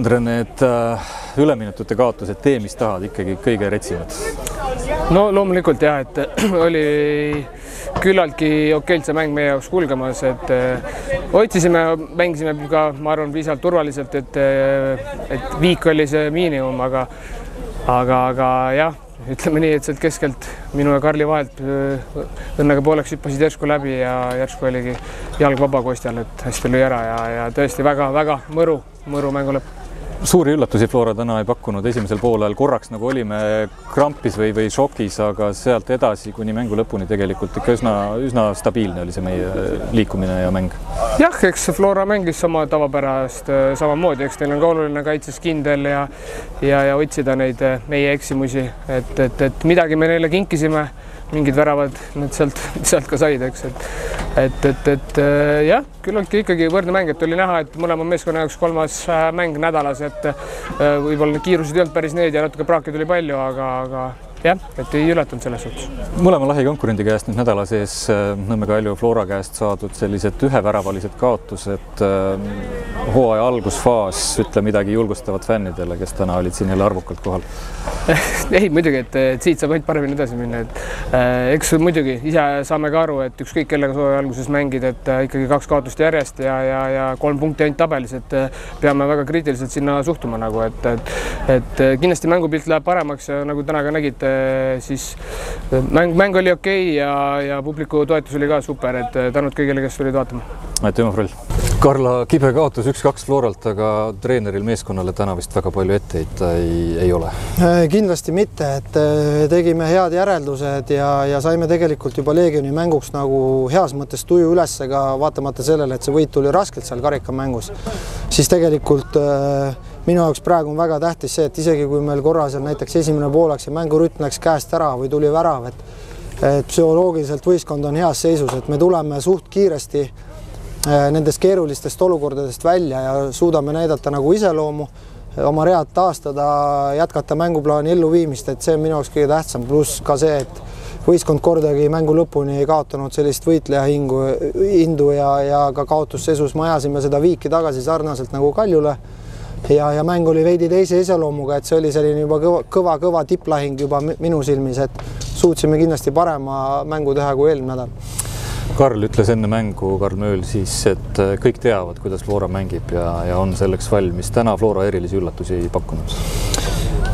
Andre, need üleminutute kaotused tee, mis tahad, ikkagi kõige retsimad? No loomulikult jah, et oli küllaltki okeilt see mäng meie jaoks kulgemas, et otsisime, mängisime ka, ma arvan, piisavalt turvaliselt, et viik oli see miinimum, aga jah, ütleme nii, et sealt keskelt minu ja Karli vahelt õnnega pooleks hüppasid järsku läbi ja järsku oligi jalg vaba Kostjal, et hästi lõi ära ja tõesti väga mõru mängu lõpp. Suuri üllatusi Flora täna ei pakkunud, esimesel poolel korraks nagu olime krampis või šokis, aga sealt edasi kuni mängu lõpuni tegelikult ikka üsna stabiilne oli see meie liikumine ja mäng. Jah, eks Flora mängis oma tavapärast samamoodi, eks neil on ka oluline kaitses kindel ja otsida neid meie eksimusi, et midagi me neile kinkisime, mingid väravad nad sealt ka said, eks, et jah, küllaltki ikkagi võrdne mäng, et oli näha, et mõlema meeskonna jaoks kolmas mäng nädalas, et võib-olla need kiirused ei olnud päris need ja natuke praaki tuli palju, aga jah, et ei üllatanud selles suhtes. Mõlema lähikonkurendi käest nüüd nädala sees Nõmme Kalju Flora käest saadud sellised üheväravalised kaotused, hooaja algusfaas, ütle midagi julgustavat fännidele, kes täna olid siin jälle arvukalt kohal. Ei, muidugi, et siit saab ainult paremini edasi minna, et eks muidugi ise saame ka aru, et ükskõik kellega hooaja alguses mängid, et ikkagi 2 kaotust järjest ja 3 punkti ainult tabelis, et peame väga kriitiliselt sinna suhtuma nagu, et kindlasti mängupilt läheb paremaks ja nagu täna ka nägite, siis mäng oli okei ja publiku toetus oli ka super, et tänud kõigile, kes olid vaatama. Timo Fröll. Karla kibe kaotus 1-2 Floralt, aga treeneril meeskonnale täna vist väga palju etteheita ei ole. Kindlasti mitte, et tegime head järeldused ja saime tegelikult juba Leegioni mänguks nagu heas mõttes tuju üles, ka vaatamata sellele, et see võit tuli raskelt seal karikamängus. Siis tegelikult minu jaoks praegu on väga tähtis see, et isegi kui meil korra seal näiteks esimene pooleks ja mängurütm läks käest ära või tuli värav, et psühholoogiliselt võistkond on heas seisus, et me tuleme suht kiiresti nendest keerulistest olukordadest välja ja suudame näidata nagu iseloomu, oma read taastada, jätkata mänguplaani elluviimist, et see on minu jaoks kõige tähtsam, pluss ka see, et võistkond kordagi mängu lõpuni ei kaotanud sellist võitleja hindu ja ka kaotusseisus me ajasime seda viiki tagasi sarnaselt nagu Kaljule ja mäng oli veidi teise iseloomuga, et see oli selline juba kõva tipplahing juba minu silmis, et suutsime kindlasti parema mängu teha kui eelmine nädal. Karl ütles enne mängu, Karl Mööl siis, et kõik teavad, kuidas Flora mängib ja on selleks valmis. Täna Flora erilisi üllatusi ei pakkunud.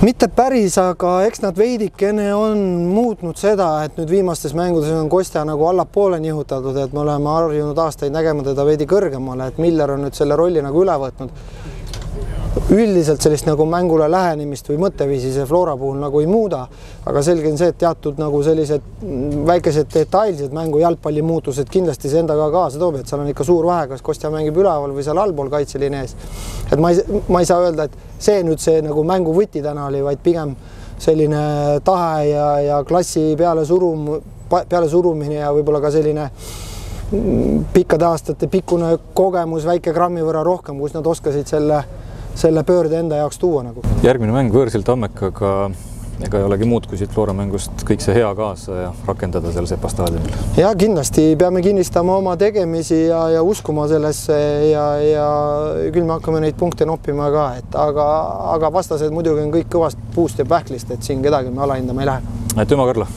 Mitte päris, aga eks nad veidikene on muutnud seda, et nüüd viimastes mängudes on Kostja nagu allapoole nihutatud, et me oleme harjunud aastaid nägema teda veidi kõrgemale, et Miller on nüüd selle rolli nagu üle võtnud. Üldiselt sellist nagu mängule lähenemist või mõtteviisi see Flora puhul nagu ei muuda, aga selge on see, et teatud nagu sellised väikesed detailsed mängu jalgpalli muutused kindlasti see endaga kaasa toob, et seal on ikka suur vahe, kas Kostja mängib üleval või seal allpool kaitseliini ees. Et ma ei saa öelda, et see nüüd see nagu mängu võti täna oli, vaid pigem selline tahe ja klassi peale surumine ja võib-olla ka selline pikkade aastate pikkune kogemus väike grammi võrra rohkem, kus nad oskasid selle pöörde enda jaoks tuua nagu. Järgmine mäng võõrsil Tammekaga, ega ei olegi muud kui siit Flora mängust kõik see hea kaasa ja rakendada seal Sepa staadionil. Ja kindlasti peame kinnistama oma tegemisi ja uskuma sellesse ja küll me hakkame neid punkte noppima ka, aga vastased muidugi on kõik kõvast puust ja pähklist, et siin kedagi me alahindama ei lähe. Timo Karla.